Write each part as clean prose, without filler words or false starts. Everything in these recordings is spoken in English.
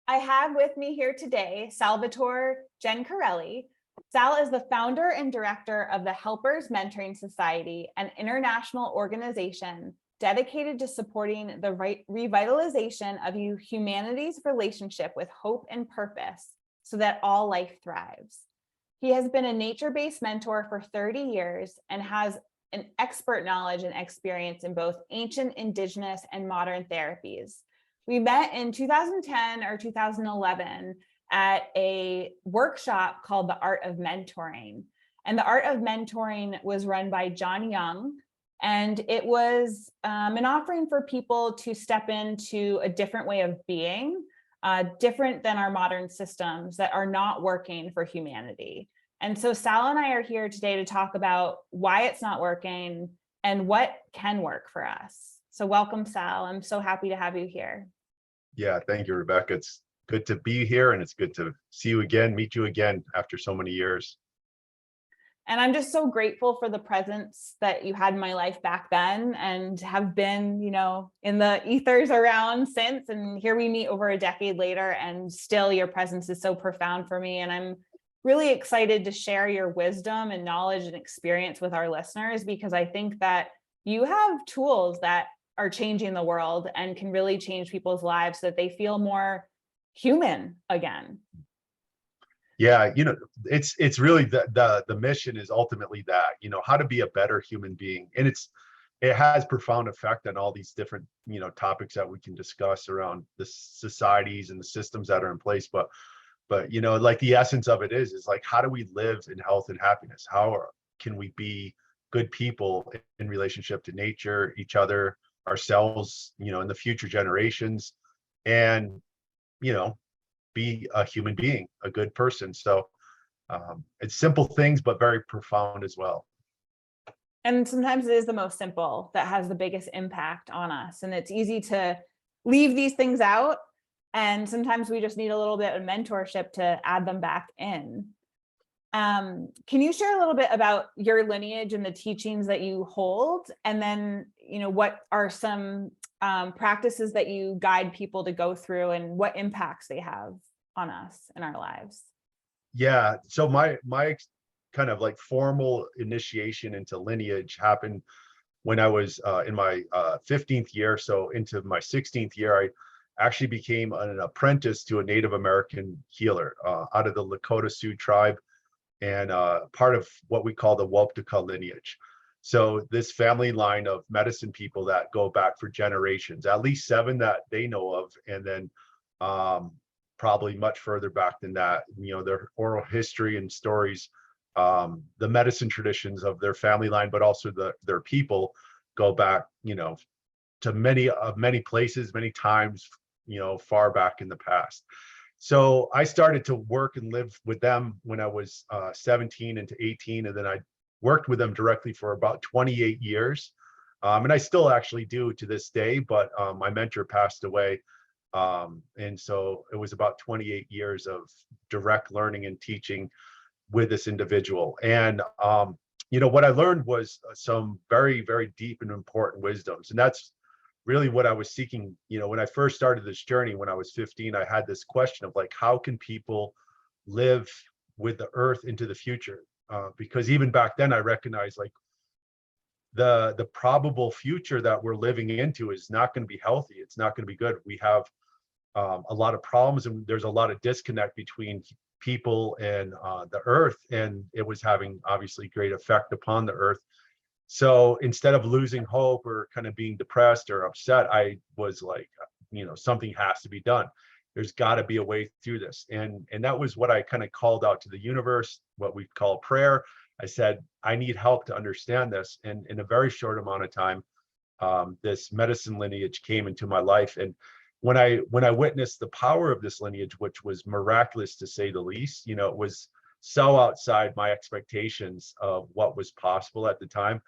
I have with me here today Salvatore Gencarelli. Sal is the founder and director of the Helpers Mentoring Society, an international organization dedicated to supporting the revitalization of humanity's relationship with hope and purpose so that all life thrives. He has been a nature-based mentor for 30 years and has an expert knowledge and experience in both ancient, indigenous, and modern therapies. We met in 2010 or 2011 at a workshop called The Art of Mentoring. And The Art of Mentoring was run by John Young. And it was an offering for people to step into a different way of being, different than our modern systems that are not working for humanity. And so Sal and I are here today to talk about why it's not working and what can work for us. So welcome, Sal. I'm so happy to have you here. Yeah, thank you, Rebecca. It's good to be here, and it's good to see you again, meet you again after so many years. And I'm just so grateful for the presence that you had in my life back then and have been, in the ethers around since. And here we meet over a decade later, and still your presence is so profound for me. And I'm really excited to share your wisdom and knowledge and experience with our listeners, because I think that you have tools that are changing the world and can really change people's lives so that they feel more human again. Yeah, it's really the mission is ultimately that, how to be a better human being. And it has profound effect on all these different, topics that we can discuss around the societies and the systems that are in place. But like the essence of it is like, how do we live in health and happiness? Can we be good people in relationship to nature, each other, ourselves, in the future generations, and, be a human being, a good person. So it's simple things, but very profound as well. And sometimes it is the most simple that has the biggest impact on us. And it's easy to leave these things out. And sometimes we just need a little bit of mentorship to add them back in. Can you share a little bit about your lineage and the teachings that you hold? And then, what are some practices that you guide people to go through and what impacts they have on us in our lives? Yeah. So my kind of like formal initiation into lineage happened when I was in my 15th year. So into my 16th year, I actually became an apprentice to a Native American healer out of the Lakota Sioux tribe, and part of what we call the Woptaka lineage. So this family line of medicine people that go back for generations, at least 7 that they know of, and then probably much further back than that, their oral history and stories, the medicine traditions of their family line, but also their people go back, to many places, many times, far back in the past. So I started to work and live with them when I was 17 into 18, and then I worked with them directly for about 28 years. And I still actually do to this day, but my mentor passed away. And so it was about 28 years of direct learning and teaching with this individual. And, what I learned was some very, very deep and important wisdoms. And that's really what I was seeking. When I first started this journey, when I was 15, I had this question of like, how can people live with the earth into the future? Because even back then I recognized like the probable future that we're living into is not going to be healthy. It's not going to be good. We have a lot of problems, and there's a lot of disconnect between people and the earth, and it was having obviously great effect upon the earth. So instead of losing hope or kind of being depressed or upset, I was like, something has to be done. There's got to be a way through this. And that was what I kind of called out to the universe, what we call prayer. I said, I need help to understand this. And in a very short amount of time, this medicine lineage came into my life. And when I witnessed the power of this lineage, which was miraculous to say the least, it was so outside my expectations of what was possible at the time.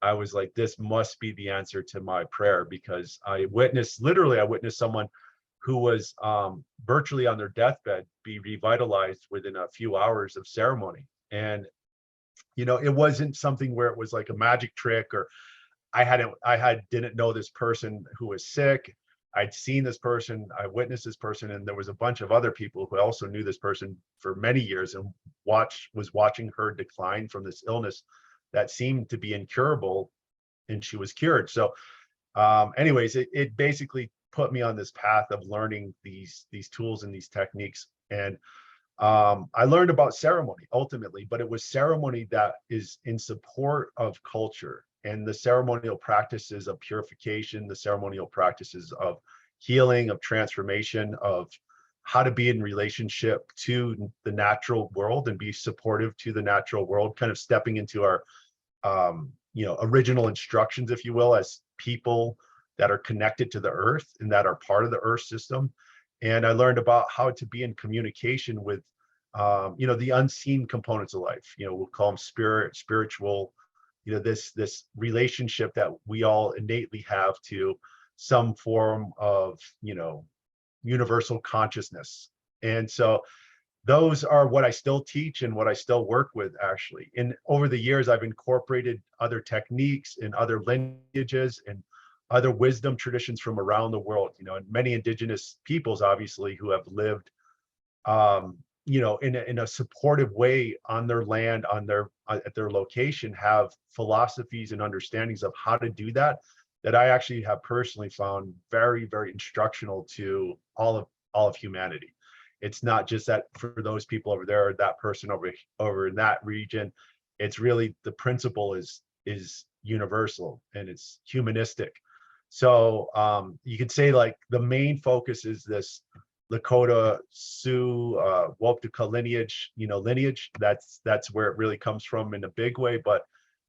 I was like, this must be the answer to my prayer, because I witnessed someone who was virtually on their deathbed be revitalized within a few hours of ceremony. And, it wasn't something where it was like a magic trick, or I didn't know this person who was sick. I'd seen this person, I witnessed this person, and there was a bunch of other people who also knew this person for many years and was watching her decline from this illness that seemed to be incurable, and she was cured. So anyways, it basically put me on this path of learning these tools and these techniques. And I learned about ceremony ultimately, but it was ceremony that is in support of culture and the ceremonial practices of purification, the ceremonial practices of healing, of transformation, of how to be in relationship to the natural world and be supportive to the natural world, kind of stepping into our original instructions, if you will, as people that are connected to the earth and that are part of the earth system. And I learned about how to be in communication with the unseen components of life. We'll call them spiritual, this relationship that we all innately have to some form of universal consciousness. And so those are what I still teach and what I still work with, actually. And over the years, I've incorporated other techniques and other lineages and other wisdom traditions from around the world, and many indigenous peoples, obviously, who have lived, in a supportive way on their land, at their location, have philosophies and understandings of how to do that I actually have personally found very, very instructional to all of humanity. It's not just that for those people over there, or that person over in that region. It's really, the principle is universal and it's humanistic. So you could say, like, the main focus is this Lakota Sioux Waptuka lineage. That's where it really comes from in a big way. But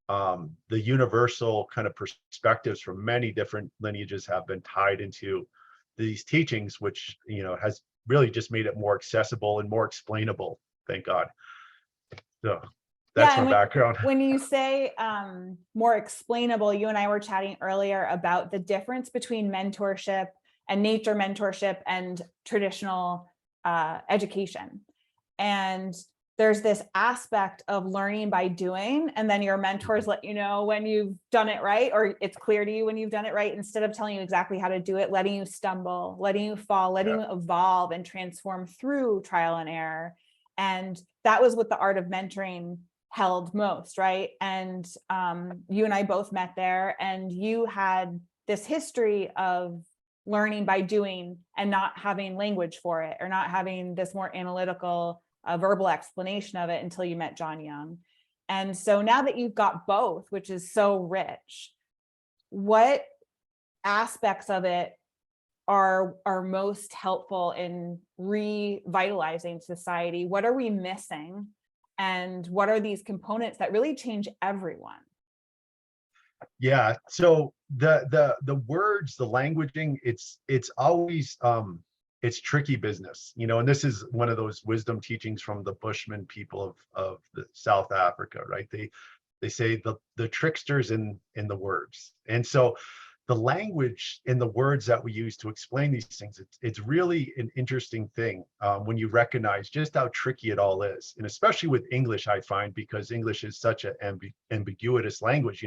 the universal kind of perspectives from many different lineages have been tied into these teachings, which has really just made it more accessible and more explainable. Thank God. So that's my background. When you say more explainable, you and I were chatting earlier about the difference between mentorship and nature mentorship and traditional education. And there's this aspect of learning by doing, and then your mentors let you know when you've done it right, or it's clear to you when you've done it right, instead of telling you exactly how to do it, letting you stumble, letting you fall, letting you evolve and transform through trial and error. And that was what the art of mentoring held most, right? And you and I both met there, and you had this history of learning by doing and not having language for it, or not having this more analytical verbal explanation of it until you met John Young. And so now that you've got both, which is so rich, what aspects of it are most helpful in revitalizing society? What are we missing? And what are these components that really change everyone? Yeah. So the words, the languaging, it's always it's tricky business, and this is one of those wisdom teachings from the Bushman people of the South Africa, right? They say the tricksters in the words. And so the language and the words that we use to explain these things, it's really an interesting thing when you recognize just how tricky it all is. And especially with English, I find, because English is such an ambiguous language.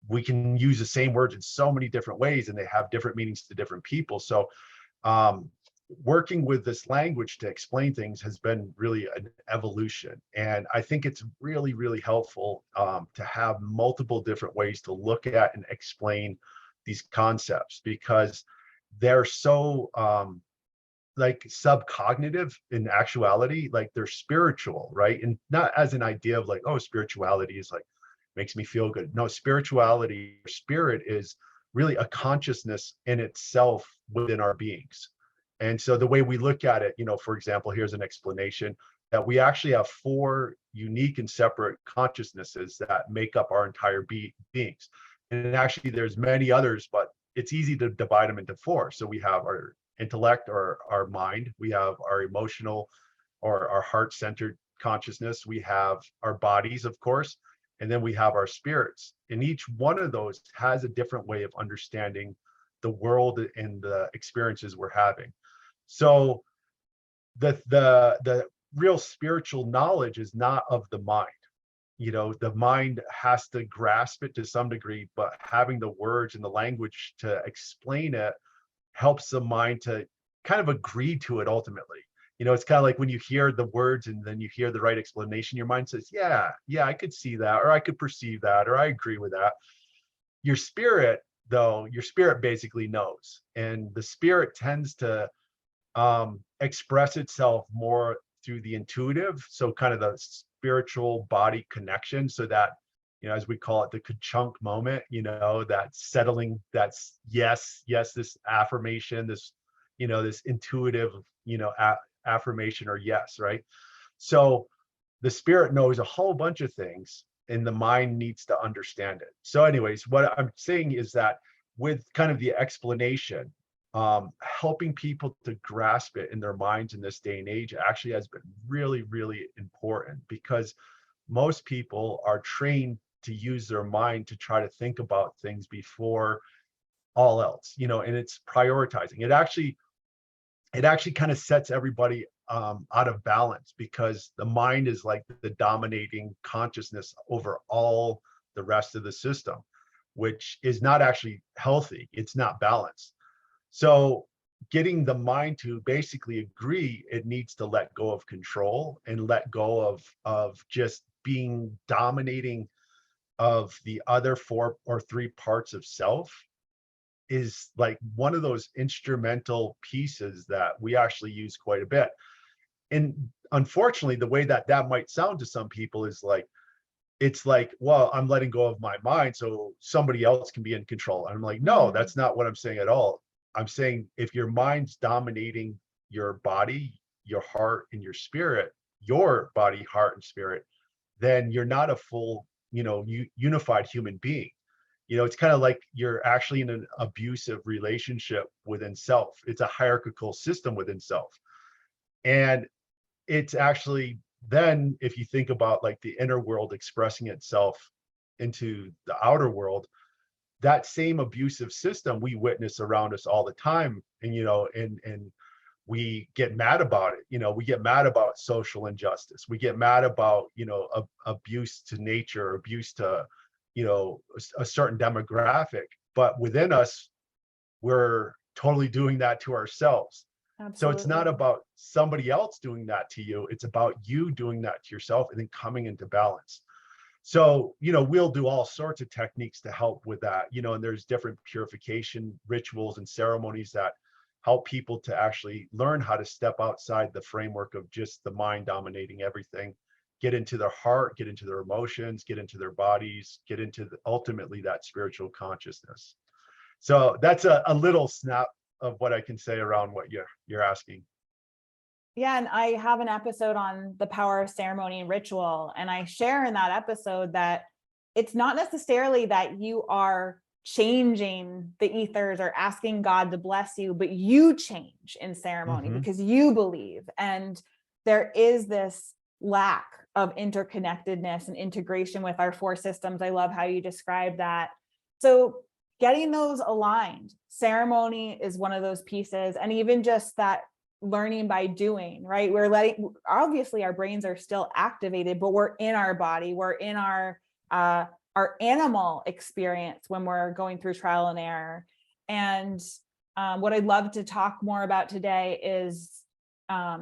We can use the same words in so many different ways, and they have different meanings to different people. So working with this language to explain things has been really an evolution. And I think it's really, really helpful to have multiple different ways to look at and explain these concepts, because they're so like subcognitive in actuality. Like, they're spiritual, right? And not as an idea of like, oh, spirituality is like, makes me feel good. No, spirituality, spirit, is really a consciousness in itself within our beings. And so the way we look at it, for example, here's an explanation that we actually have 4 unique and separate consciousnesses that make up our entire beings. And actually there's many others, but it's easy to divide them into 4. So we have our intellect, or our mind, we have our emotional or our heart-centered consciousness, we have our bodies, of course, and then we have our spirits. And each one of those has a different way of understanding the world and the experiences we're having. So the real spiritual knowledge is not of the mind. The mind has to grasp it to some degree, but having the words and the language to explain it helps the mind to kind of agree to it ultimately. It's kind of like when you hear the words and then you hear the right explanation, your mind says, yeah, I could see that, or I could perceive that, or I agree with that. Your spirit, though, your spirit basically knows, and the spirit tends to express itself more through the intuitive, so kind of the spiritual body connection, so that, as we call it, the ka-chunk moment, that settling, that's yes, this affirmation, this, this intuitive, affirmation or yes, right? So the spirit knows a whole bunch of things and the mind needs to understand it. So anyways, what I'm saying is that with kind of the explanation, helping people to grasp it in their minds in this day and age actually has been really, really important, because most people are trained to use their mind to try to think about things before all else, and it's prioritizing. It actually kind of sets everybody out of balance, because the mind is like the dominating consciousness over all the rest of the system, which is not actually healthy. It's not balanced. So getting the mind to basically agree, it needs to let go of control and let go of just being dominating of the other 4 or 3 parts of self, is like one of those instrumental pieces that we actually use quite a bit. And unfortunately, the way that that might sound to some people is like, it's like, well, I'm letting go of my mind so somebody else can be in control. And I'm like, no, that's not what I'm saying at all. I'm saying if your mind's dominating your body, your heart, and your spirit, your body, heart, and spirit, then you're not a full, unified human being. It's kind of like you're actually in an abusive relationship within self. It's a hierarchical system within self. And it's actually, then if you think about like the inner world expressing itself into the outer world, that same abusive system we witness around us all the time. And and we get mad about it. We get mad about social injustice. We get mad about abuse to nature, abuse to a certain demographic. But within us, we're totally doing that to ourselves. So it's not Absolutely. about somebody else doing that to you. It's about you doing that to yourself and then coming into balance. So, we'll do all sorts of techniques to help with that, and there's different purification rituals and ceremonies that help people to actually learn how to step outside the framework of just the mind dominating everything, get into their heart, get into their emotions, get into their bodies, get into ultimately that spiritual consciousness. So that's a little snap of what I can say around what you're asking. Yeah, and I have an episode on the power of ceremony and ritual, and I share in that episode that it's not necessarily that you are changing the ethers or asking God to bless you, but you change in ceremony because you believe. And there is this lack of interconnectedness and integration with our 4 systems. I love how you describe that. So getting those aligned, ceremony is one of those pieces, and even just that learning by doing, right? Obviously our brains are still activated, but we're in our body, we're in our animal experience when we're going through trial and error. And what I'd love to talk more about today is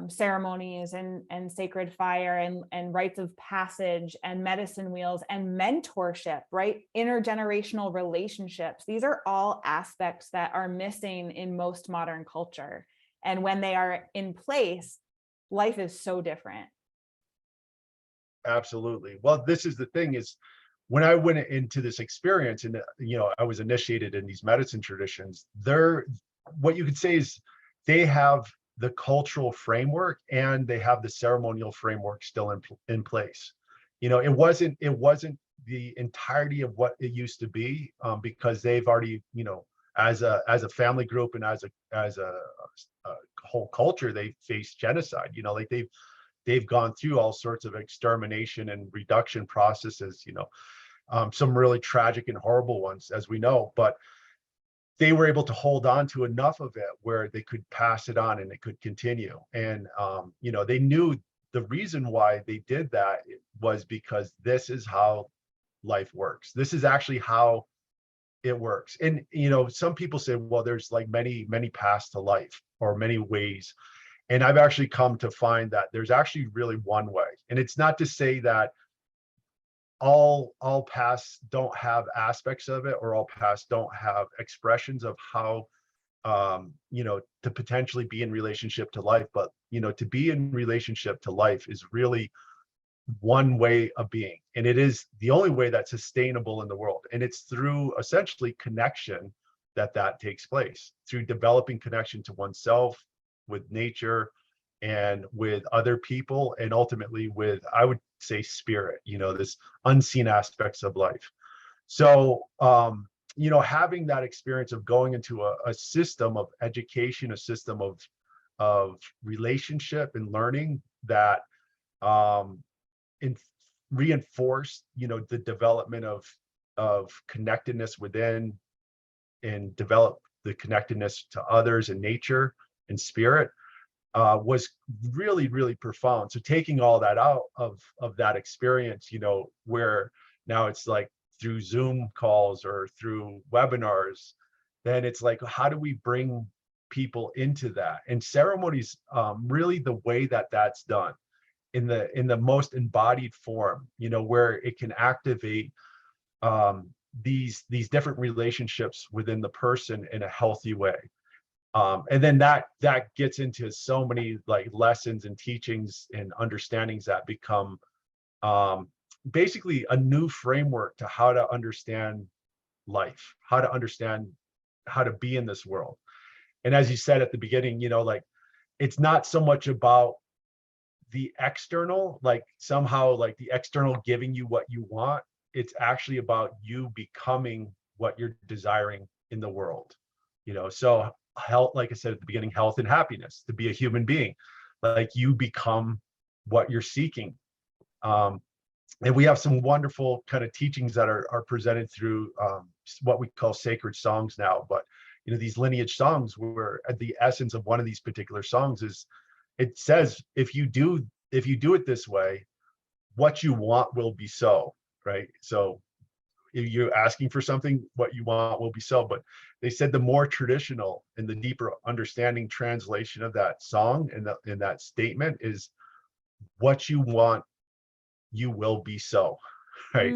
ceremonies and sacred fire and rites of passage and medicine wheels and mentorship, right? Intergenerational relationships. These are all aspects that are missing in most modern culture. And when they are in place, life is so different. Absolutely. Well, this is the thing is, when I went into this experience and, I was initiated in these medicine traditions, what you could say is they have the cultural framework and they have the ceremonial framework still in place. It wasn't the entirety of what it used to be, because they've already, as a family group and as a whole culture, they face genocide. Like they've gone through all sorts of extermination and reduction processes. Some really tragic and horrible ones, as we know, but they were able to hold on to enough of it where they could pass it on and it could continue. And they knew the reason why they did that was because this is how life works. This is actually how it works. And, some people say, well, there's like many, many paths to life or many ways. And I've actually come to find that there's actually really one way. And it's not to say that all paths don't have aspects of it, or all paths don't have expressions of how to potentially be in relationship to life. But, to be in relationship to life is really one way of being. And it is the only way that's sustainable in the world. And it's through essentially connection that takes place, through developing connection to oneself, with nature, and with other people, and ultimately with, I would say, spirit, this unseen aspects of life. So, having that experience of going into a system of education, a system of relationship and learning that in reinforce, the development of connectedness within, and develop the connectedness to others and nature and spirit, was really, really profound. So taking all that out of that experience, where now it's like through Zoom calls or through webinars, then it's like, how do we bring people into that? And ceremonies, really the way that that's done in the most embodied form, where it can activate these different relationships within the person in a healthy way. And then that gets into so many like lessons and teachings and understandings that become basically a new framework to how to understand life, how to understand how to be in this world. And as you said at the beginning, like, it's not so much about the external, like somehow like the external giving you what you want. It's actually about you becoming what you're desiring in the world. So health, like I said at the beginning, health and happiness, to be a human being, like you become what you're seeking. And we have some wonderful kind of teachings that are presented through what we call sacred songs now. But these lineage songs, where at the essence of one of these particular songs is, it says, if you do it this way, what you want will be so, right? So if you're asking for something, what you want will be so. But they said the more traditional and the deeper understanding translation of that song and in that statement is, what you want, you will be so, right?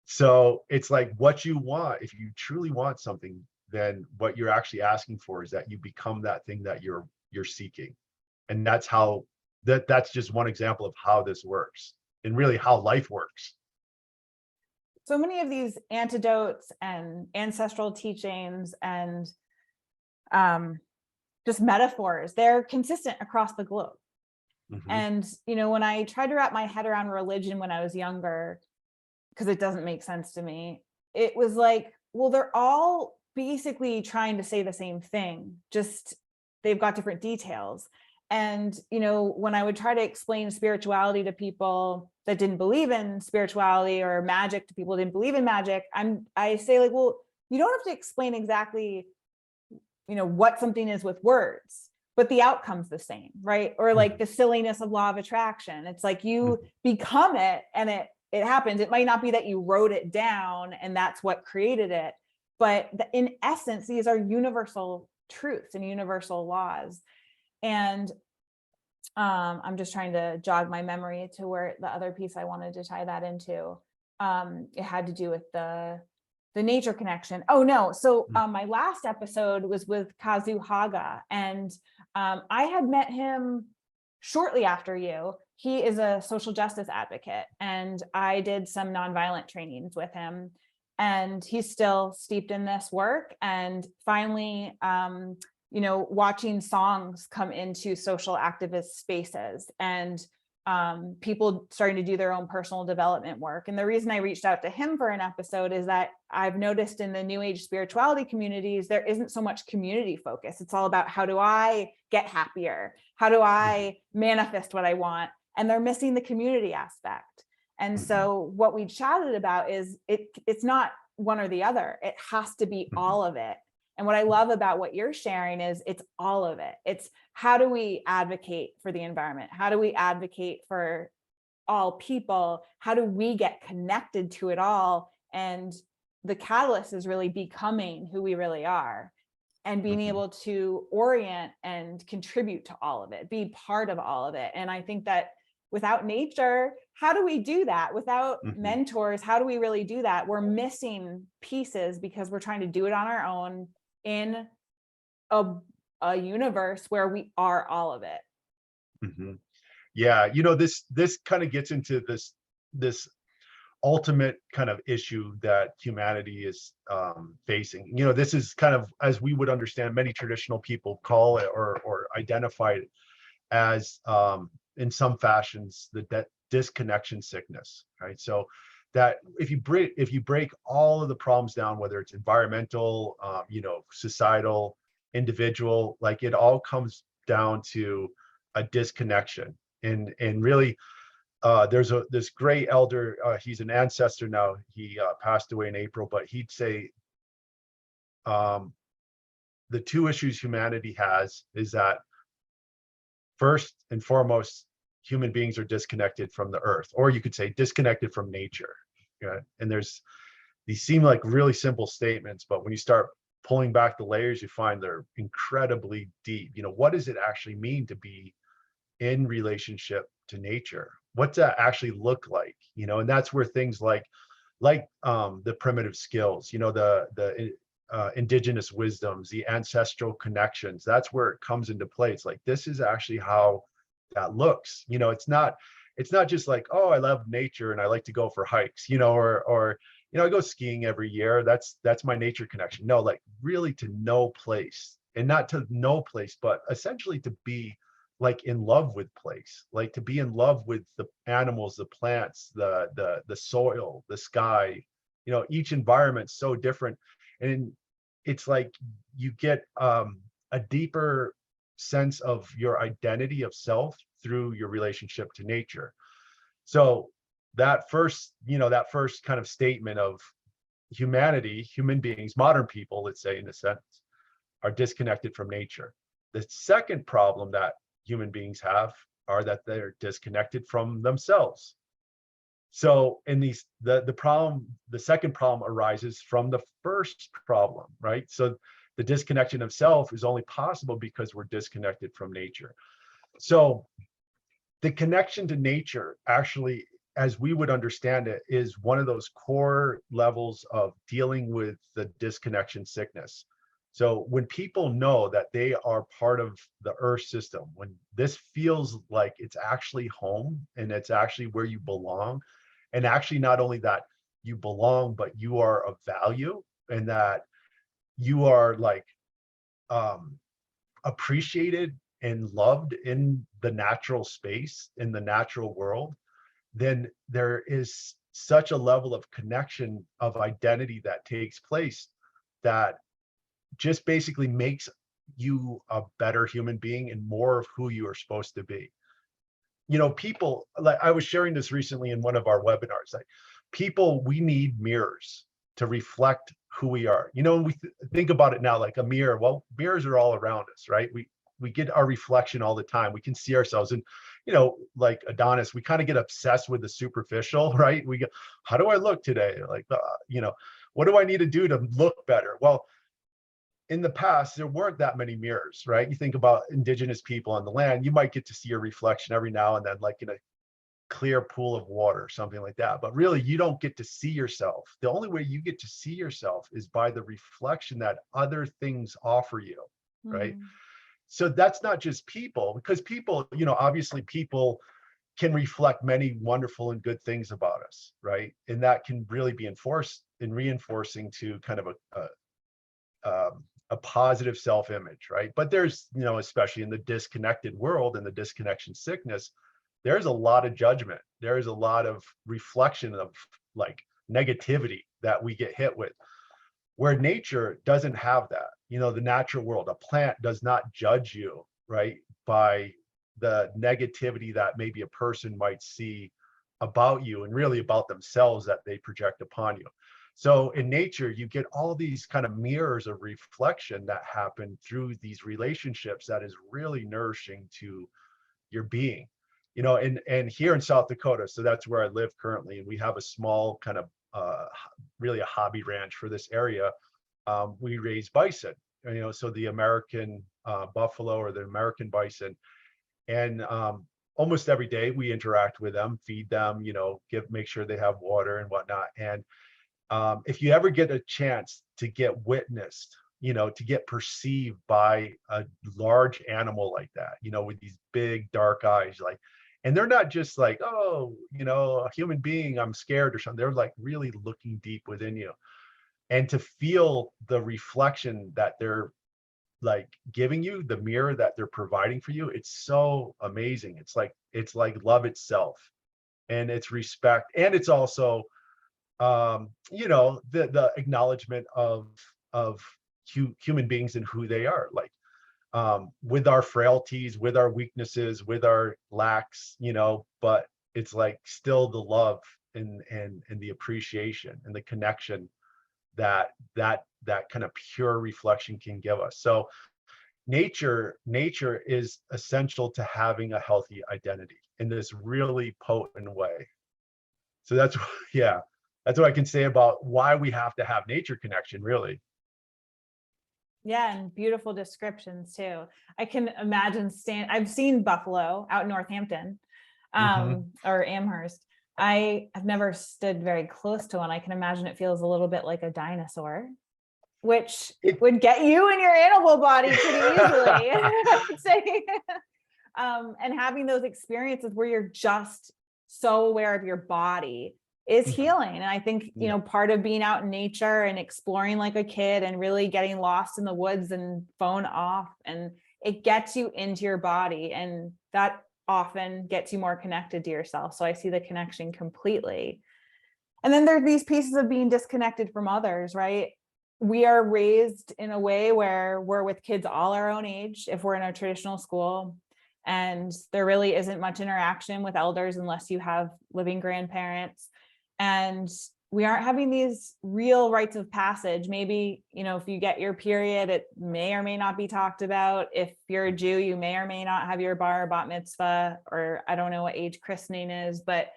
So it's like, what you want, if you truly want something, then what you're actually asking for is that you become that thing that you're seeking. And that's how that's just one example of how this works, and really how life works. So many of these antidotes and ancestral teachings and just metaphors, they're consistent across the globe. Mm-hmm. And, when I tried to wrap my head around religion when I was younger, because it doesn't make sense to me, it was like, well, they're all basically trying to say the same thing, just they've got different details. And, when I would try to explain spirituality to people that didn't believe in spirituality, or magic to people who didn't believe in magic, I say like, well, you don't have to explain exactly, what something is with words, but the outcome's the same, right? Or like the silliness of law of attraction. It's like you become it and it happens. It might not be that you wrote it down and that's what created it, but in essence, these are universal truths and universal laws. And I'm just trying to jog my memory to where the other piece I wanted to tie that into. It had to do with the nature connection. Oh no. So my last episode was with Kazu Haga, and I had met him shortly after you. He is a social justice advocate, and I did some nonviolent trainings with him, and he's still steeped in this work. And finally, watching songs come into social activist spaces, and people starting to do their own personal development work. And the reason I reached out to him for an episode is that I've noticed in the New Age spirituality communities, there isn't so much community focus. It's all about, how do I get happier? How do I manifest what I want? And they're missing the community aspect. And so what we chatted about is it's not one or the other. It has to be all of it. And what I love about what you're sharing is it's all of it. It's, how do we advocate for the environment? How do we advocate for all people? How do we get connected to it all? And the catalyst is really becoming who we really are and being able to orient and contribute to all of it, be part of all of it. And I think that without nature, how do we do that? Without mentors, how do we really do that? We're missing pieces because we're trying to do it on our own in a universe where we are all of it. Yeah, this kind of gets into this ultimate kind of issue that humanity is facing. This is kind of, as we would understand, many traditional people call it or identify it as in some fashions the disconnection sickness, right? So that if you break all of the problems down, whether it's environmental, societal, individual, like it all comes down to a disconnection. And really, there's this great elder, he's an ancestor now, he passed away in April, but he'd say the two issues humanity has is that first and foremost, human beings are disconnected from the earth, or you could say disconnected from nature. Yeah? And these seem like really simple statements, but when you start pulling back the layers, you find they're incredibly deep. What does it actually mean to be in relationship to nature? What's that actually look like? And that's where things like the primitive skills, the indigenous wisdoms, the ancestral connections, that's where it comes into play. It's like, this is actually how that looks. It's not just like, oh, I love nature and I like to go for hikes, or I go skiing every year. That's my nature connection. No, like really to know place, and not to know place, but essentially to be like in love with place, like to be in love with the animals, the plants, the soil, the sky. Each environment's so different, and it's like you get a deeper sense of your identity of self through your relationship to nature. So that first kind of statement of humanity, human beings, modern people, let's say, in a sense, are disconnected from nature. The second problem that human beings have are that they're disconnected from themselves. So in the second problem arises from the first problem, right? So the disconnection of self is only possible because we're disconnected from nature. So the connection to nature, actually, as we would understand it, is one of those core levels of dealing with the disconnection sickness. So when people know that they are part of the earth system, when this feels like it's actually home and it's actually where you belong, and actually not only that you belong, but you are of value, and that you are like appreciated and loved in the natural space, in the natural world, then there is such a level of connection, of identity that takes place, that just basically makes you a better human being and more of who you are supposed to be. People, like I was sharing this recently in one of our webinars, like we need mirrors to reflect who we are. We think about it now like a mirror. Well, mirrors are all around us, right? We get our reflection all the time. We can see ourselves, and like Adonis, we kind of get obsessed with the superficial, right? We go, how do I look today? Like, what do I need to do to look better? Well, in the past, there weren't that many mirrors, right? You think about indigenous people on the land, you might get to see your reflection every now and then, like in a clear pool of water, something like that. But really, you don't get to see yourself. The only way you get to see yourself is by the reflection that other things offer you, right? So that's not just people, because people, obviously people can reflect many wonderful and good things about us, right? And that can really be enforced and reinforcing to kind of a positive self-image, right? But there's, especially in the disconnected world and the disconnection sickness, there's a lot of judgment. There's a lot of reflection of like negativity that we get hit with, where nature doesn't have that. The natural world, a plant does not judge you, right, by the negativity that maybe a person might see about you and really about themselves that they project upon you. So in nature, you get all these kind of mirrors of reflection that happen through these relationships that is really nourishing to your being. And here in South Dakota, so that's where I live currently, and we have a small kind of really a hobby ranch for this area, we raise bison, so the American buffalo or the American bison. And almost every day we interact with them, feed them, make sure they have water and whatnot. And if you ever get a chance to get witnessed, to get perceived by a large animal like that, with these big dark eyes, like, and they're not just like, oh, a human being, I'm scared or something. They're like really looking deep within you. And to feel the reflection that they're like giving you, the mirror that they're providing for you, it's so amazing. It's like love itself, and it's respect, and it's also the acknowledgement of human beings and who they are, like with our frailties, with our weaknesses, with our lacks, but it's like still the love and the appreciation and the connection that kind of pure reflection can give us. So nature is essential to having a healthy identity in this really potent way. So that's yeah, that's what I can say about why we have to have nature connection, really. Yeah, and beautiful descriptions too. I can imagine I've seen buffalo out in Northampton, or Amherst. I have never stood very close to one. I can imagine it feels a little bit like a dinosaur, which would get you in your animal body pretty easily, I would say. And having those experiences where you're just so aware of your body is healing. And I think, part of being out in nature and exploring like a kid and really getting lost in the woods and phone off, and it gets you into your body, and that often gets you more connected to yourself. So I see the connection completely. And then there's these pieces of being disconnected from others, right? We are raised in a way where we're with kids all our own age, if we're in a traditional school, and there really isn't much interaction with elders unless you have living grandparents. And we aren't having these real rites of passage. Maybe, if you get your period, it may or may not be talked about. If you're a Jew, you may or may not have your bar or bat mitzvah, or I don't know what age christening is, but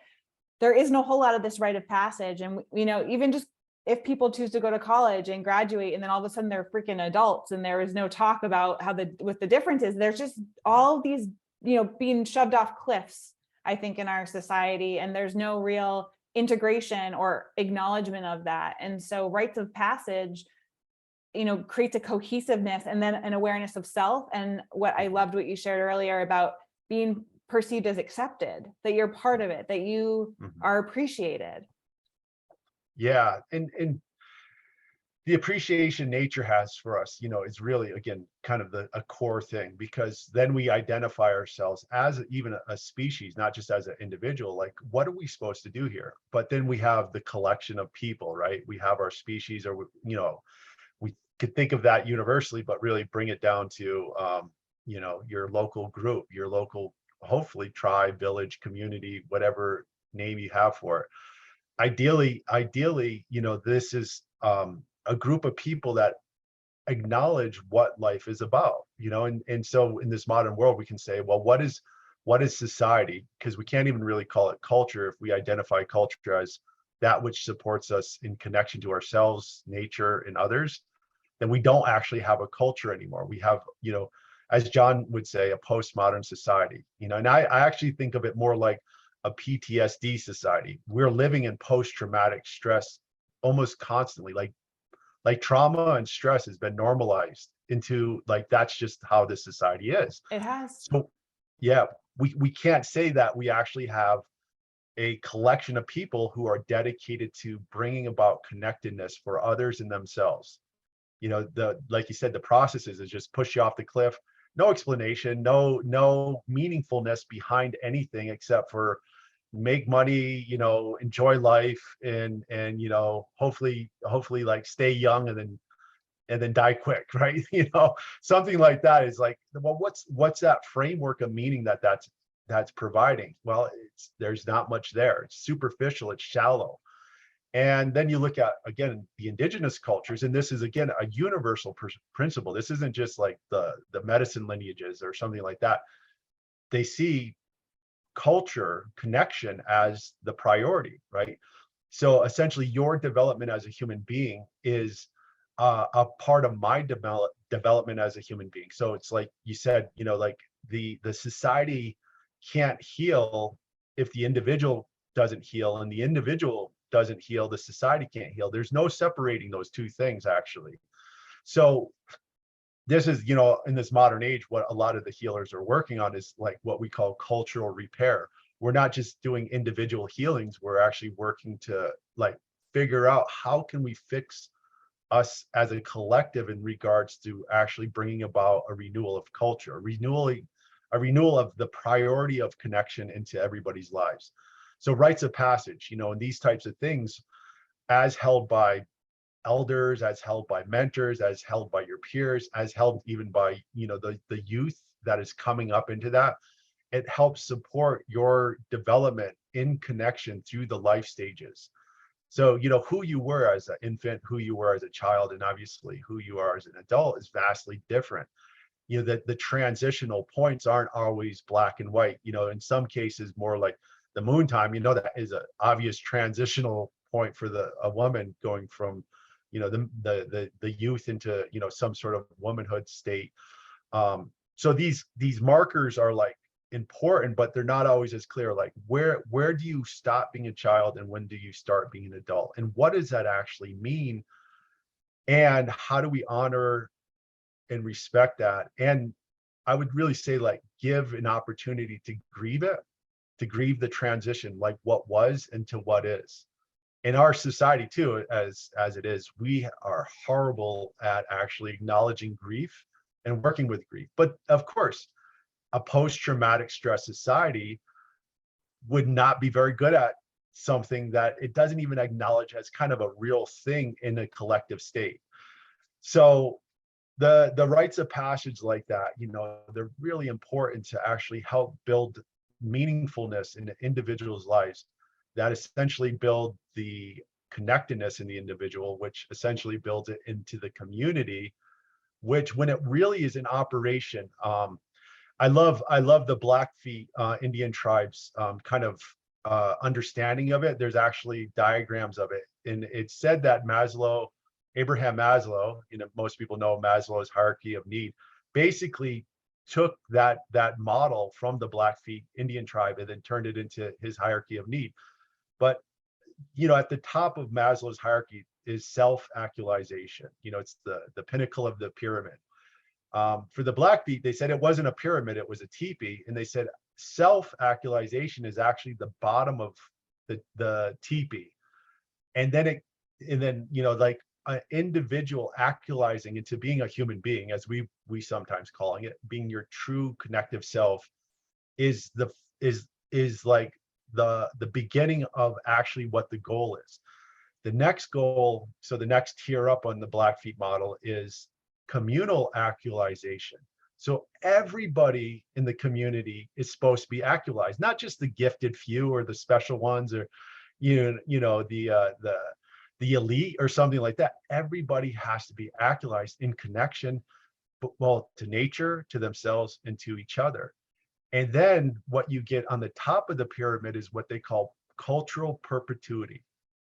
there isn't a whole lot of this rite of passage. And, even just if people choose to go to college and graduate, and then all of a sudden they're freaking adults, and there is no talk about what the difference is. There's just all these, being shoved off cliffs, I think, in our society, and there's no real integration or acknowledgement of that. And so rites of passage, creates a cohesiveness and then an awareness of self. And what I loved what you shared earlier about being perceived as accepted, that you're part of it, that you are appreciated. Yeah. And the appreciation nature has for us, is really, again, kind of a core thing, because then we identify ourselves as even a species, not just as an individual. Like, what are we supposed to do here? But then we have the collection of people, right? We have our species, or, we could think of that universally, but really bring it down to, your local group, your local, hopefully tribe, village, community, whatever name you have for it. Ideally, this is, a group of people that acknowledge what life is about, and so in this modern world, we can say, well, what is society? Because we can't even really call it culture if we identify culture as that which supports us in connection to ourselves, nature, and others. Then we don't actually have a culture anymore. We have, as John would say, a postmodern society, and I actually think of it more like a PTSD society. We're living in post-traumatic stress almost constantly, like trauma and stress has been normalized into, like, that's just how this society is. It has. So yeah, we can't say that we actually have a collection of people who are dedicated to bringing about connectedness for others and themselves. Like you said, the processes is just push you off the cliff, no explanation, no meaningfulness behind anything except for make money, enjoy life, and hopefully like stay young and then die quick, right? Something like that is like, well, what's that framework of meaning that's providing? Well, there's not much there. It's superficial, it's shallow. And then you look at, again, the indigenous cultures, and this is, again, a universal principle. This isn't just like the medicine lineages or something like that. They see culture connection as the priority, right? So essentially your development as a human being is a part of my development as a human being. So it's like you said, like the society can't heal if the individual doesn't heal, and the individual doesn't heal, the society can't heal. There's no separating those two things, actually. So this is, in this modern age, what a lot of the healers are working on is like what we call cultural repair. We're not just doing individual healings, we're actually working to like figure out how can we fix us as a collective in regards to actually bringing about a renewal of culture, a renewal of the priority of connection into everybody's lives. So rites of passage, and these types of things, as held by elders, as held by mentors, as held by your peers, as held even by the youth that is coming up into that, it helps support your development in connection through the life stages. So who you were as an infant, who you were as a child, and obviously who you are as an adult is vastly different. That the transitional points aren't always black and white. In some cases more like the moon time, that is an obvious transitional point for a woman going from the youth into some sort of womanhood state. So these markers are like important, but they're not always as clear. Like where do you stop being a child and when do you start being an adult, and what does that actually mean, and how do we honor and respect that? And I would really say like give an opportunity to grieve it, to grieve the transition, like what was into what is. In our society too, as it is, we are horrible at actually acknowledging grief and working with grief. But of course, a post-traumatic stress society would not be very good at something that it doesn't even acknowledge as kind of a real thing in a collective state. So the rites of passage like that, they're really important to actually help build meaningfulness in the individual's lives, that essentially build the connectedness in the individual, which essentially builds it into the community, which when it really is in operation, I love the Blackfeet Indian tribes kind of understanding of it. There's actually diagrams of it, and it's said that Abraham Maslow, most people know Maslow's hierarchy of need, basically took that model from the Blackfeet Indian tribe and then turned it into his hierarchy of need. But at the top of Maslow's hierarchy is self-actualization. It's the pinnacle of the pyramid. For the Blackfeet, they said it wasn't a pyramid, it was a teepee. And they said self-actualization is actually the bottom of the teepee. And then like an individual actualizing into being a human being, as we sometimes calling it, being your true connective self, is like the beginning of actually what the goal is. The next goal, so the next tier up on the Blackfeet model, is communal actualization. So everybody in the community is supposed to be actualized, not just the gifted few or the special ones, or the elite or something like that. Everybody has to be actualized in connection, well, to nature, to themselves, and to each other. And then what you get on the top of the pyramid is what they call cultural perpetuity,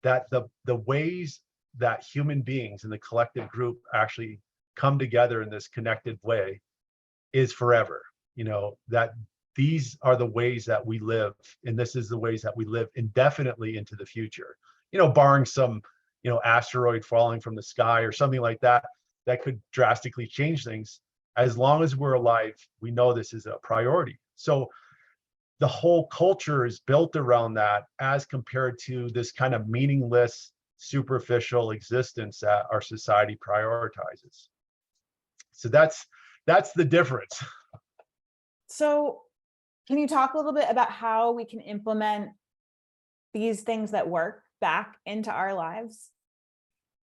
that the ways that human beings in the collective group actually come together in this connected way is forever. That these are the ways that we live, and this is the ways that we live indefinitely into the future, barring some asteroid falling from the sky or something like that could drastically change things. As long as we're alive, we know this is a priority. So the whole culture is built around that, as compared to this kind of meaningless, superficial existence that our society prioritizes. So that's the difference. So can you talk a little bit about how we can implement these things that work back into our lives?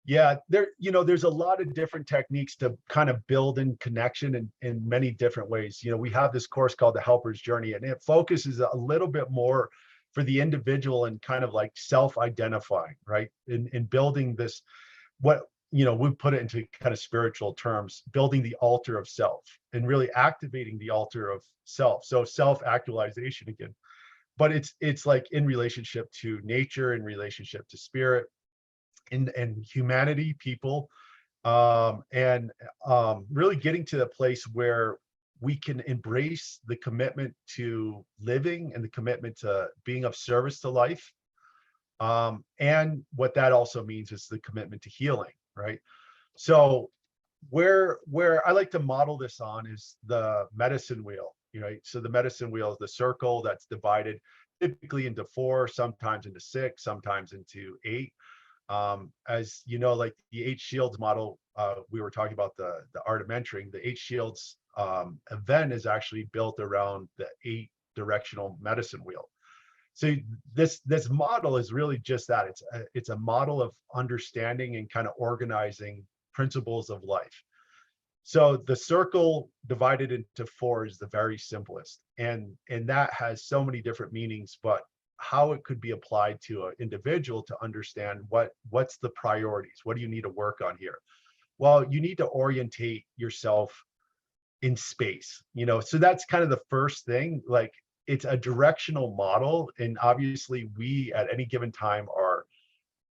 Yeah, there's a lot of different techniques to kind of build in connection in many different ways. We have this course called The Helper's Journey, and it focuses a little bit more for the individual and kind of like self-identifying, right? In building this, what, we put it into kind of spiritual terms, building the altar of self and really activating the altar of self. So self-actualization again. but it's like in relationship to nature, in relationship to spirit, and humanity, people, and really getting to the place where we can embrace the commitment to living and the commitment to being of service to life. And what that also means is the commitment to healing, right? So where I like to model this on is the medicine wheel, right? So the medicine wheel is the circle that's divided typically into 4, sometimes into 6, sometimes into 8. As you know, like the 8 shields model, we were talking about the art of mentoring. The 8 shields event is actually built around the 8 directional medicine wheel. So this model is really just that. It's a model of understanding and kind of organizing principles of life. So the circle divided into 4 is the very simplest, and that has so many different meanings, but how it could be applied to an individual to understand what's the priorities, what do you need to work on here? Well, you need to orientate yourself in space, so that's kind of the first thing. Like, it's a directional model, and obviously we at any given time are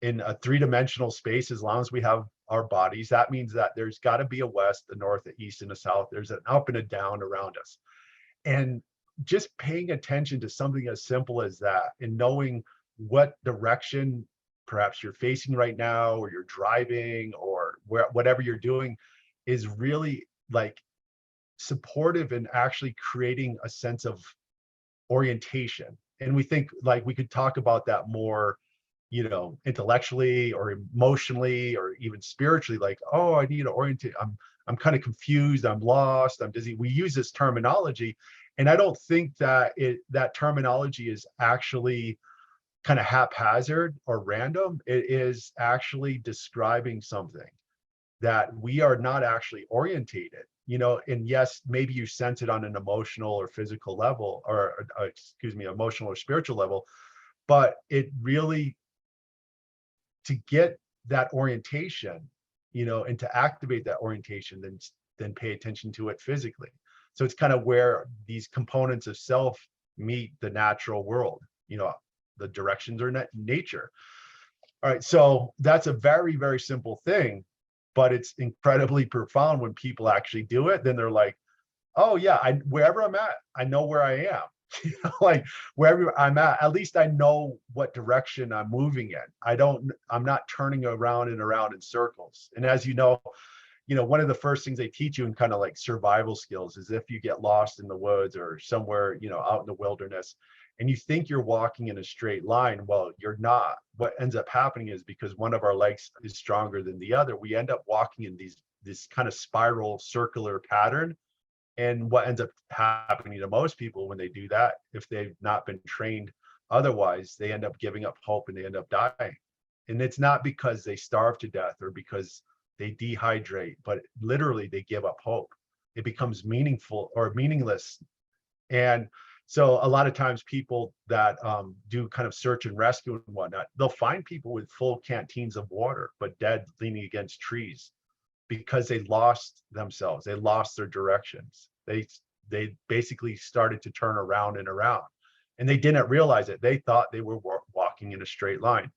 in a 3-dimensional space. As long as we have our bodies, that means that there's got to be a west, a north, a east, and a south. There's an up and a down around us, and just paying attention to something as simple as that, and knowing what direction perhaps you're facing right now, or you're driving, or whatever you're doing, is really like supportive and actually creating a sense of orientation. And we think like we could talk about that more, intellectually or emotionally or even spiritually, like, oh, I need to orientate. I'm kind of confused. I'm lost. I'm dizzy. We use this terminology, and I don't think that that terminology is actually kind of haphazard or random. It is actually describing something that we are not actually orientated, and yes, maybe you sense it on an emotional or physical level, or excuse me, emotional or spiritual level, but it really, to get that orientation, and to activate that orientation, then pay attention to it physically. So it's kind of where these components of self meet the natural world, the directions are nature. All right, so that's a very, very simple thing, but it's incredibly profound when people actually do it. Then they're like, oh yeah, wherever I'm at, I know where I am. Like, wherever I'm at least I know what direction I'm moving in. I'm not turning around and around in circles. And as one of the first things they teach you in kind of like survival skills is, if you get lost in the woods or somewhere, out in the wilderness, and you think you're walking in a straight line, well, you're not. What ends up happening is, because one of our legs is stronger than the other, we end up walking in this kind of spiral circular pattern. And what ends up happening to most people when they do that, if they've not been trained otherwise, they end up giving up hope and they end up dying. And it's not because they starve to death or because they dehydrate, but literally they give up hope. It becomes meaningful or meaningless. And so a lot of times people that do kind of search and rescue and whatnot, they'll find people with full canteens of water, but dead, leaning against trees, because they lost themselves. They lost their directions. They basically started to turn around and around, and they didn't realize it. They thought they were walking in a straight line.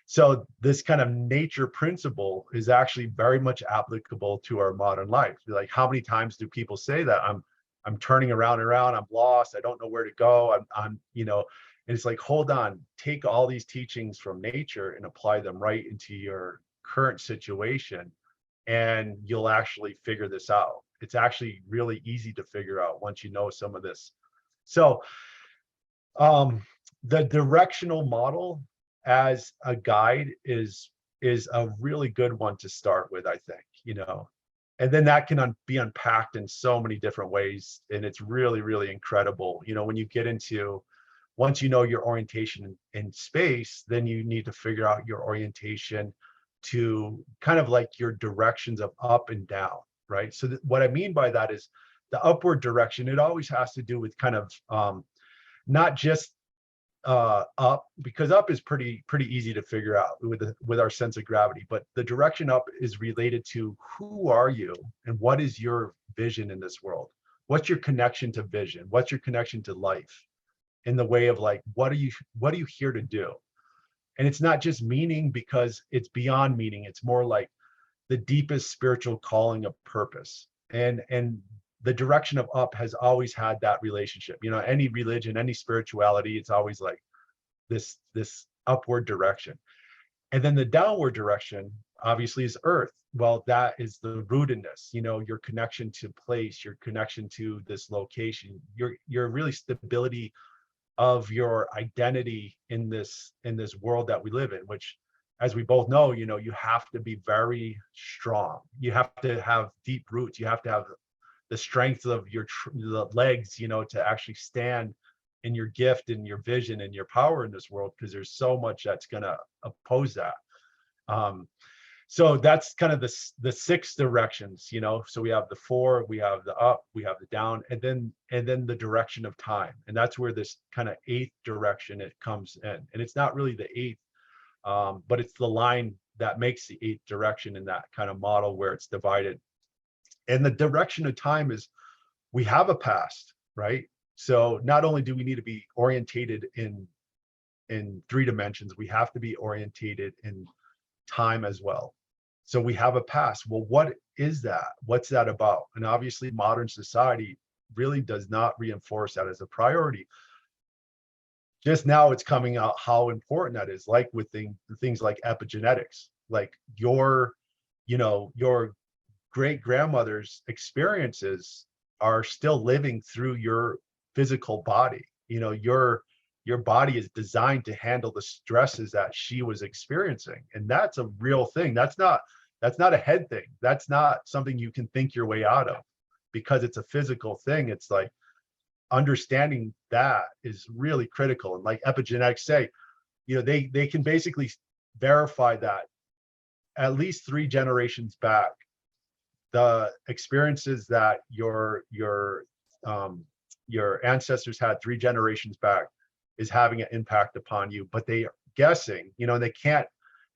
So this kind of nature principle is actually very much applicable to our modern life. Like, how many times do people say that I'm turning around and around, I'm lost, I don't know where to go, I'm and it's like, hold on, take all these teachings from nature and apply them right into your current situation, and you'll actually figure this out. It's actually really easy to figure out once you know some of this. So the directional model as a guide is a really good one to start with, I think, and then that can be unpacked in so many different ways, and it's really, really incredible. When you get into, once you know your orientation in space, then you need to figure out your orientation to kind of like your directions of up and down, right? So what I mean by that is the upward direction, it always has to do with kind of not just up, because up is pretty easy to figure out with our sense of gravity, but the direction up is related to who are you and what is your vision in this world? What's your connection to vision? What's your connection to life? in the way of like, what are you here to do? And it's not just meaning, because it's beyond meaning. It's more like the deepest spiritual calling of purpose. And the direction of up has always had that relationship. You know, any religion, any spirituality, it's always like this upward direction. And then the downward direction obviously is earth. Well, that is the rootedness, you know, your connection to place, your connection to this location, your really stability of your identity in this world that we live in, which, as we both know, you know, you have to be very strong. You have to have deep roots. You have to have the strength of your the legs, you know, to actually stand in your gift and your vision and your power in this world, because there's so much that's going to oppose that. So that's kind of the six directions, you know. So we have the four, we have the up, we have the down, and then the direction of time. And that's where this kind of eighth direction it comes in. And it's not really the eighth, but it's the line that makes the eighth direction in that kind of model where it's divided. And the direction of time is, we have a past, right? So not only do we need to be orientated in three dimensions, we have to be orientated in time as well. So we have a past. Well, what is that? What's that about? And obviously modern society really does not reinforce that as a priority. Just now it's coming out how important that is, like with things like epigenetics, like your great grandmother's experiences are still living through your physical body. You know, your body is designed to handle the stresses that she was experiencing. And that's a real thing. That's not a head thing. That's not something you can think your way out of, because it's a physical thing. It's like, understanding that is really critical. And like epigenetics say, you know, they can basically verify that at least 3 generations back, the experiences that your ancestors had 3 generations back is having an impact upon you. But they are guessing, you know, and they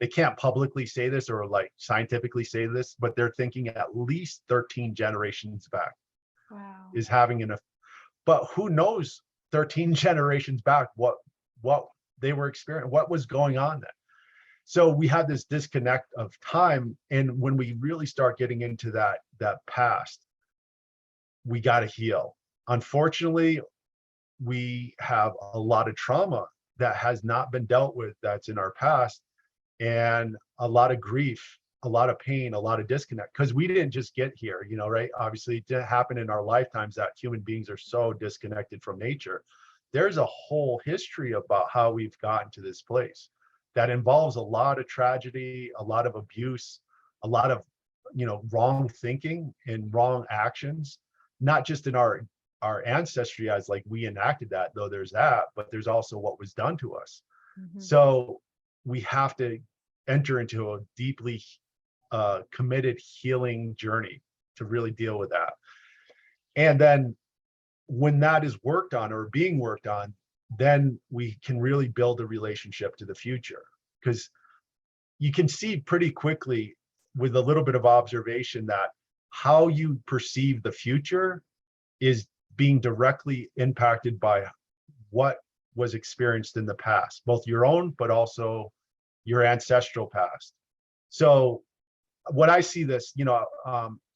can't publicly say this or like scientifically say this, but they're thinking at least 13 generations back. Wow. Is having an, but who knows 13 generations back what they were experiencing, what was going on then. So we have this disconnect of time. And when we really start getting into that past, we got to heal. Unfortunately, we have a lot of trauma that has not been dealt with, that's in our past, and a lot of grief, a lot of pain, a lot of disconnect, because we didn't just get here, you know, right? Obviously it didn't happen in our lifetimes that human beings are so disconnected from nature. There's a whole history about how we've gotten to this place that involves a lot of tragedy, a lot of abuse, a lot of, you know, wrong thinking and wrong actions, not just in our ancestry as like we enacted that, though there's that, but there's also what was done to us. Mm-hmm. So we have to enter into a deeply committed healing journey to really deal with that. And then when that is worked on or being worked on, then we can really build a relationship to the future, because you can see pretty quickly with a little bit of observation that how you perceive the future is being directly impacted by what was experienced in the past, both your own, but also your ancestral past. So what I see this, you know,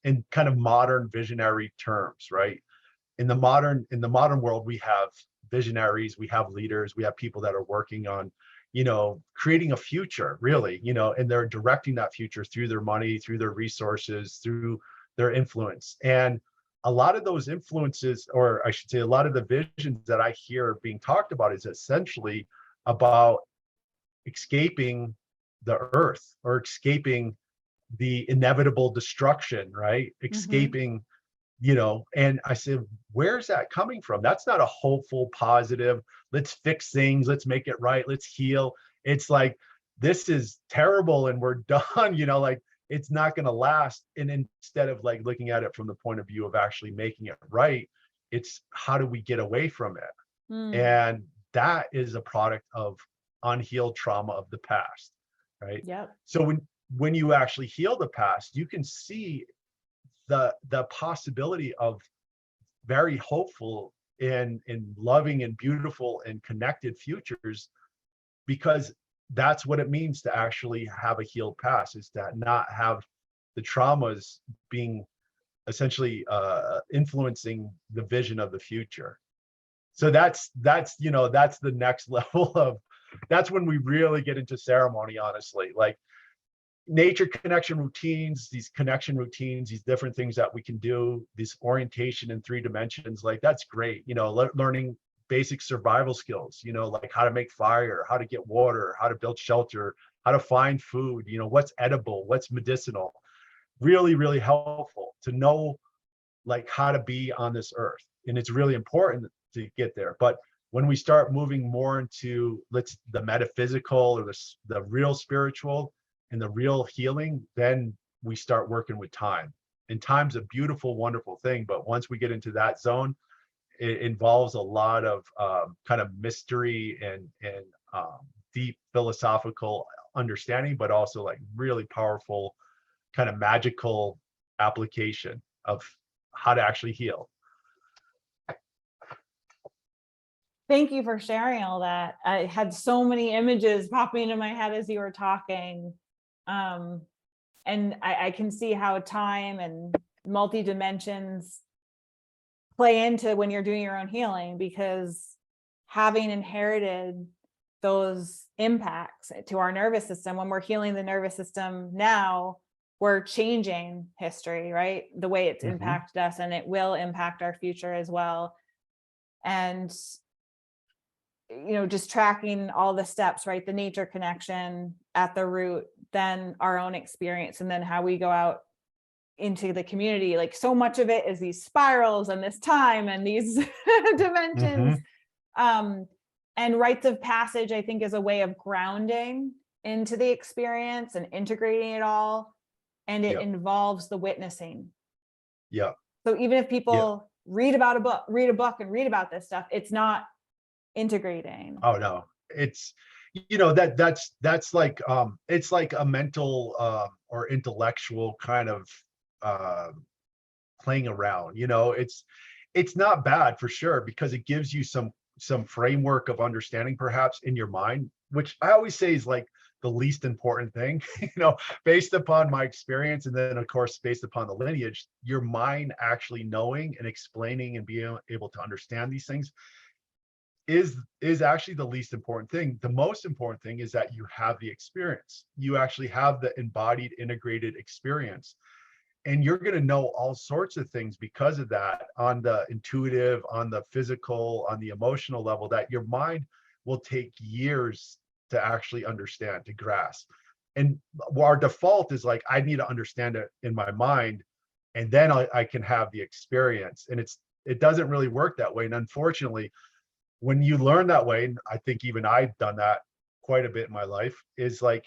in kind of modern visionary terms, right? In the modern world, we have visionaries, we have leaders, we have people that are working on, you know, creating a future, really, you know, and they're directing that future through their money, through their resources, through their influence. And a lot of those influences, or I should say, a lot of the visions that I hear being talked about is essentially about escaping the earth or escaping the inevitable destruction, right? Escaping, you know, and I said, where's that coming from? That's not a hopeful, positive, let's fix things, let's make it right, let's heal. It's like, this is terrible and we're done, you know, like it's not going to last. And instead of like looking at it from the point of view of actually making it right, it's how do we get away from it? And that is a product of unhealed trauma of the past, right? Yep. So when you actually heal the past, you can see the possibility of very hopeful in loving and beautiful and connected futures, because that's what it means to actually have a healed past, is to not have the traumas being essentially influencing the vision of the future. So that's that's the next level of, that's when we really get into ceremony, honestly. Like nature connection routines, these connection routines, these different things that we can do, this orientation in 3 dimensions, like that's great. Learning basic survival skills, like how to make fire, how to get water, how to build shelter, how to find food, what's edible, what's medicinal. Really, really helpful to know like how to be on this earth. And it's really important to get there. But when we start moving more into the metaphysical or the real spiritual and the real healing, then we start working with time. And time's a beautiful, wonderful thing. But once we get into that zone, it involves a lot of kind of mystery and deep philosophical understanding, but also like really powerful kind of magical application of how to actually heal. Thank you for sharing all that. I had so many images popping into my head as you were talking. And I can see how time and multi-dimensions play into when you're doing your own healing, because having inherited those impacts to our nervous system, when we're healing the nervous system now, we're changing history, right? The way it's impacted us, and it will impact our future as well. And just tracking all the steps, right? The nature connection at the root, then our own experience, and then how we go out into the community. Like so much of it is these spirals and this time and these dimensions. And rites of passage, I think, is a way of grounding into the experience and integrating it all. And it involves the witnessing. Yeah. So even if people read a book and read about this stuff, it's not integrating. Oh no, it's that's like it's like a mental or intellectual kind of playing around. It's not bad for sure, because it gives you some framework of understanding perhaps in your mind, which I always say is like the least important thing, based upon my experience. And then of course, based upon the lineage, your mind actually knowing and explaining and being able to understand these things is actually the least important thing. The most important thing is that you have the experience. You actually have the embodied, integrated experience. And you're going to know all sorts of things because of that, on the intuitive, on the physical, on the emotional level, that your mind will take years to actually understand, to grasp. And our default is like, I need to understand it in my mind, and then I can have the experience. And it doesn't really work that way. And unfortunately, when you learn that way, and I think even I've done that quite a bit in my life, is like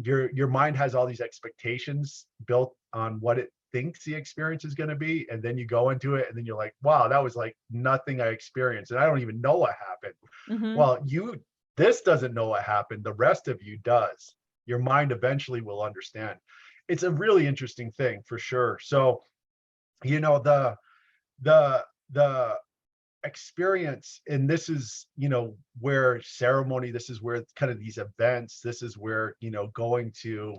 your mind has all these expectations built on what it thinks the experience is going to be, and then you go into it and then you're like, wow, that was like nothing I experienced, and I don't even know what happened. Well, this doesn't know what happened, the rest of you does. Your mind eventually will understand. It's a really interesting thing for sure. So the experience, and this is where ceremony, this is where kind of these events, this is where going to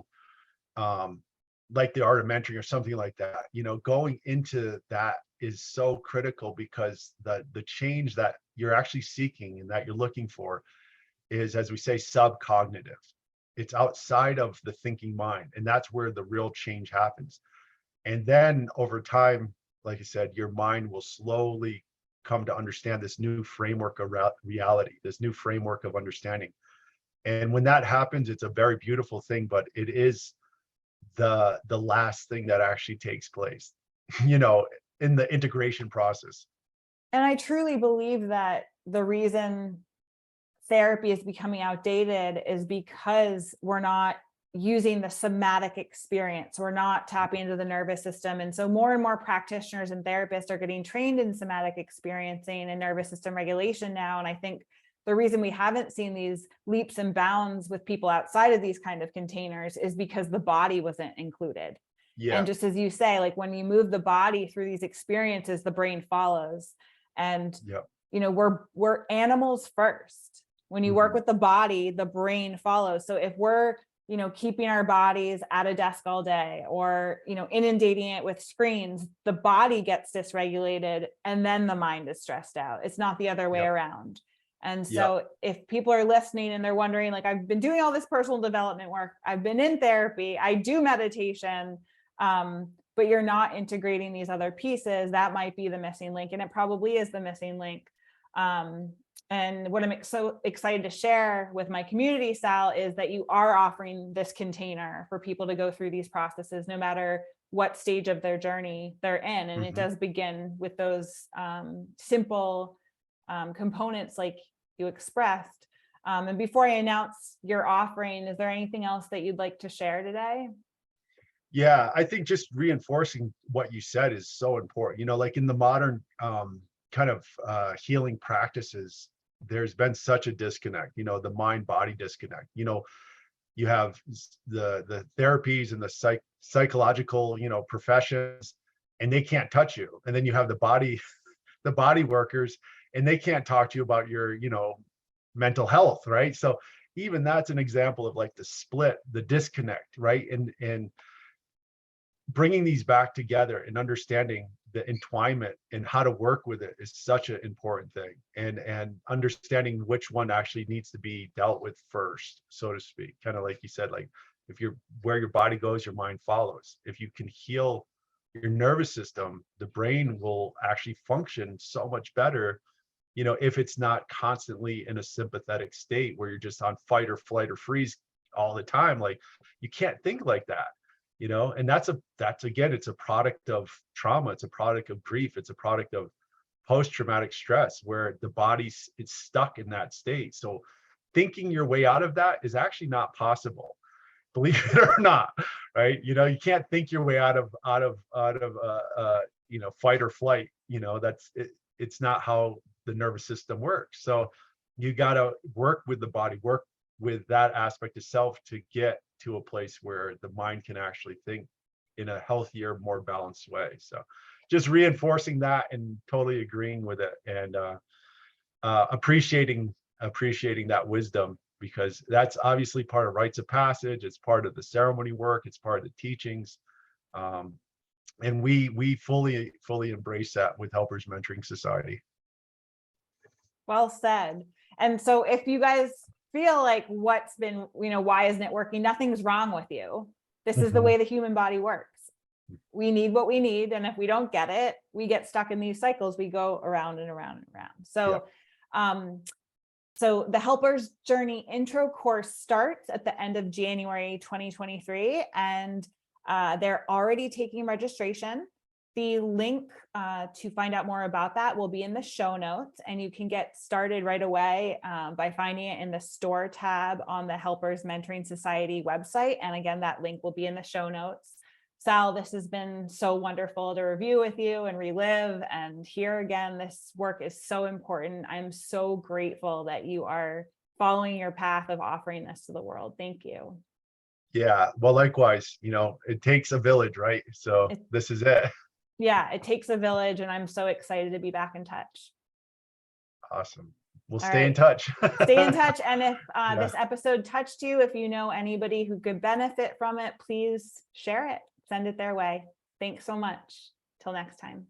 like the art of mentoring or something like that, going into that is so critical, because the change that you're actually seeking and that you're looking for is, as we say, subcognitive. It's outside of the thinking mind, and that's where the real change happens. And then over time, like I said, your mind will slowly come to understand this new framework of reality, this new framework of understanding. And when that happens, it's a very beautiful thing, but it is the last thing that actually takes place, in the integration process. And I truly believe that the reason therapy is becoming outdated is because we're not using the somatic experience. We're not tapping into the nervous system. And so more and more practitioners and therapists are getting trained in somatic experiencing and nervous system regulation now. And I think the reason we haven't seen these leaps and bounds with people outside of these kind of containers is because the body wasn't included. And just as you say, like when you move the body through these experiences, the brain follows. And, Yep. we're animals first. When you work with the body, the brain follows. So if we're, keeping our bodies at a desk all day, or, inundating it with screens, the body gets dysregulated and then the mind is stressed out. It's not the other way around. And so if people are listening and they're wondering, like, I've been doing all this personal development work, I've been in therapy, I do meditation, but you're not integrating these other pieces, that might be the missing link. And it probably is the missing link. And what I'm so excited to share with my community, Sal, is that you are offering this container for people to go through these processes, no matter what stage of their journey they're in. And it does begin with those simple components like you expressed. And before I announce your offering, is there anything else that you'd like to share today? Yeah, I think just reinforcing what you said is so important. Like in the modern kind of healing practices, there's been such a disconnect, the mind-body disconnect. You have the therapies and the psychological, professions, and they can't touch you. And then you have the body workers, and they can't talk to you about your, mental health, right? So even that's an example of like the split, the disconnect, right? And bringing these back together and understanding the entwinement and how to work with it is such an important thing. And understanding which one actually needs to be dealt with first, so to speak. Kind of like you said, like if you're where your body goes, your mind follows. If you can heal your nervous system, the brain will actually function so much better, if it's not constantly in a sympathetic state where you're just on fight or flight or freeze all the time. Like you can't think like that. And that's again, it's a product of trauma. It's a product of grief. It's a product of post-traumatic stress where the body's it's stuck in that state. So thinking your way out of that is actually not possible, believe it or not, right? You can't think your way out of fight or flight. It's not how the nervous system works. So you got to work with the body, work with that aspect of self to get to a place where the mind can actually think in a healthier, more balanced way. So just reinforcing that and totally agreeing with it, and appreciating that wisdom, because that's obviously part of rites of passage. It's part of the ceremony work. It's part of the teachings. And we fully embrace that with Helpers Mentoring Society. Well said. And so if you guys feel like what's been, why isn't it working? Nothing's wrong with you. This is the way the human body works. We need what we need. And if we don't get it, we get stuck in these cycles. We go around and around and around. So, so the Helper's Journey intro course starts at the end of January 2023, and they're already taking registration. The link to find out more about that will be in the show notes, and you can get started right away by finding it in the store tab on the Helpers Mentoring Society website. And again, that link will be in the show notes. Sal, this has been so wonderful to review with you and relive and hear again. This work is so important. I'm so grateful that you are following your path of offering this to the world. Thank you. Yeah, well, likewise, it takes a village, right? So this is it. Yeah, it takes a village, and I'm so excited to be back in touch. Awesome. We'll stay in touch. Stay in touch. And if this episode touched you, if you know anybody who could benefit from it, please share it. Send it their way. Thanks so much. Till next time.